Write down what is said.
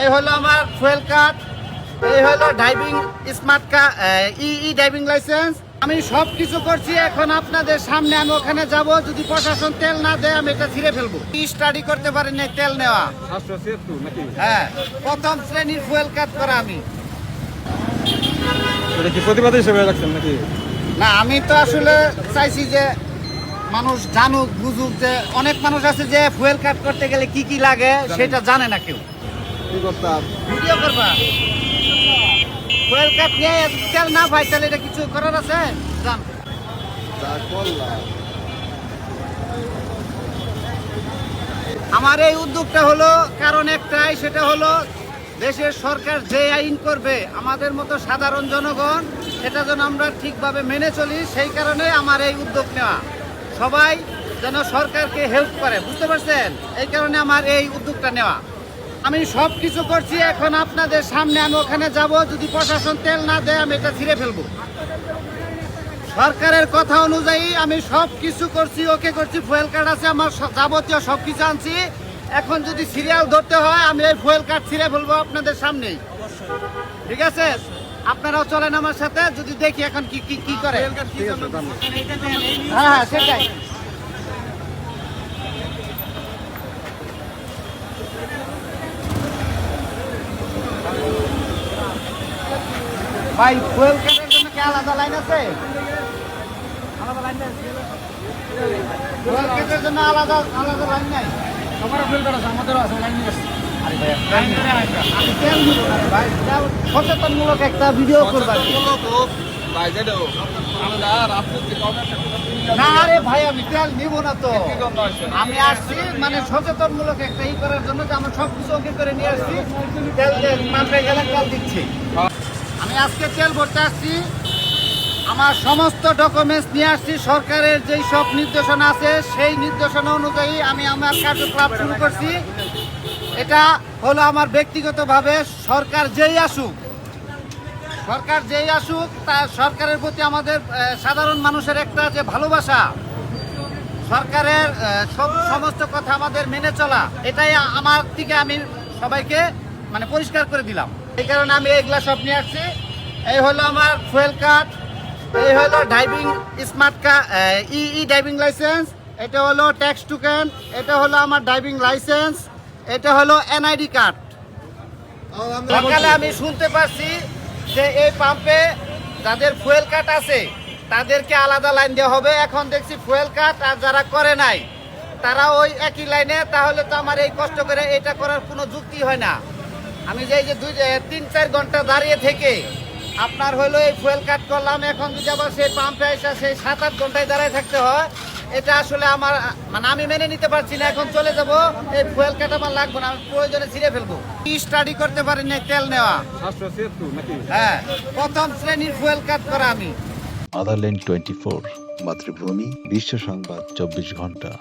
এই হলো আমার ফুয়েল কার্ড, এই হলো driving smart card, driving licence. আমি সব কিছু করছি। এখন আপনাদের সামনে আমি ওখানে যাব, যদি প্রশাসন তেল না দেয় আমি এটা ছিঁড়ে ফেলবো। স্টাডি করতে পারি না তেল নেওয়া। হ্যাঁ, প্রথম শ্রেণীর ফুয়েল কার্ড করা আমি। এটা কি প্রতিবাদ হিসেবে রাখছেন নাকি? না, আমি তো আসলে চাইছি যে মানুষ জানুক বুঝুক যে অনেক মানুষ আছে যে ফুয়েল কাট করতে গেলে কি কি লাগে সেটা জানে না কেউ। কি করতাম? ভিডিও করবা ফুয়েল কাট নিয়ে তেল না ভাই, তাহলে এটা কিছু করার আছে? জান আমার এই উদ্যোগটা হলো কারণ একটাই, সেটা হলো দেশের সরকার যে আইন করবে আমাদের মতো সাধারণ জনগণ সেটা যেন আমরা ঠিকভাবে মেনে চলি। সেই কারণে আমার এই উদ্যোগ নেওয়া, সবাই যেন সরকারকে হেল্প করে, বুঝতে পারছেন? এই কারণে আমার এই উদ্যোগটা নেওয়া। আমি সব কিছু করছি। এখন আপনাদের সামনে আমি ওখানে যাব, যদি প্রশাসন তেল না দেয় আমি এটা ছিঁড়ে ফেলবো। সরকারের কথা অনুযায়ী আমি সব কিছু করছি, ওকে করছি। ফুয়েল কার্ড আছে আমার, যাবতীয় সব কিছু আনছি। এখন যদি সিরিয়াল ধরতে হয় আমি এই ফুয়েল কার্ড ছিঁড়ে ফেলবো আপনাদের সামনেই। ঠিক আছে, আপনারাও চলেন আমার সাথে, যদি দেখি এখন কি কি কি করে। হ্যাঁ হ্যাঁ, সেটাই। ভাই, ফুয়েল কার্ডের জন্য কি আলাদা লাইন আছে? আলাদা লাইন নাই? ফুয়েল কার্ডের জন্য আলাদা আলাদা লাইন নাই? আমারও ফিল করা আছে, আমাদেরও আছে, লাইন নিয়ে আসছি। আমি তেল দিব না রে ভাই, সচেতনমূলক একটা ভিডিও করবা। না রে ভাই, আমি তেল নিব না তো। আমি আসছি মানে সচেতনমূলক একটা করার জন্য, যে আমরা সব কিছু ওকে করে নিয়ে আসছি। তেল মাত্রে গেলে তেল দিচ্ছি। আমি আজকে তেল ভরতে আসছি, আমার সমস্ত ডকুমেন্টস নিয়ে আসছি। সরকারের যেই সব নির্দেশনা আছে সেই নির্দেশনা অনুযায়ী আমি আমার কার্যকলাপ শুরু করছি। এটা হলো আমার ব্যক্তিগতভাবে, সরকার যেই আসুক তা সরকারের প্রতি আমাদের সাধারণ মানুষের একটা যে ভালোবাসা, সরকারের সমস্ত কথা আমাদের মেনে চলা, এটাই আমার থেকে আমি সবাইকে মানে পরিষ্কার করে দিলাম। এই কারণে আমি এইগুলা সব নিয়ে আসছি। এই হলো আমার ফুয়েল কার্ড, এই হলো driving smart card, driving licence, এটা হলো ট্যাক্স টোকেন, এটা হলো আমার ড্রাইভিং লাইসেন্স, এটা হলো এনআইডি কার্ড। সকালে আমি শুনতে পাচ্ছি যে এই পাম্পে যাদের ফুয়েল কার্ড আছে তাদেরকে আলাদা লাইন দেওয়া হবে। এখন দেখছি ফুয়েল কার্ড আর যারা করে নাই তারা ওই একই লাইনে। তাহলে তো আমার এই কষ্ট করে এটা করার কোনো যুক্তি হয় না। আমি যে 3-4 ঘন্টা দাঁড়িয়ে থেকে আপনার হলো এই ফুয়েল কার্ড করলাম, এখন যদি আবার সেই পাম্পে এসে সেই 7-8 ঘন্টায় দাঁড়িয়ে থাকতে হয়, এটা আসলে আমার মানে আমি মেনে নিতে পারছি না। এখন চলে যাব, এই ফুয়েল কার্ড আমার লাগবে না, আমি প্রয়োজনে ছিঁড়ে ফেলবো। স্টাডি করতে পারি না তেল নেওয়া। হ্যাঁ, প্রথম শ্রেণীর ফুয়েল কার্ড করা আমি। আদারল্যান্ড 24, মাতৃভূমি, বিশ্ব সংবাদ 24 ঘন্টা।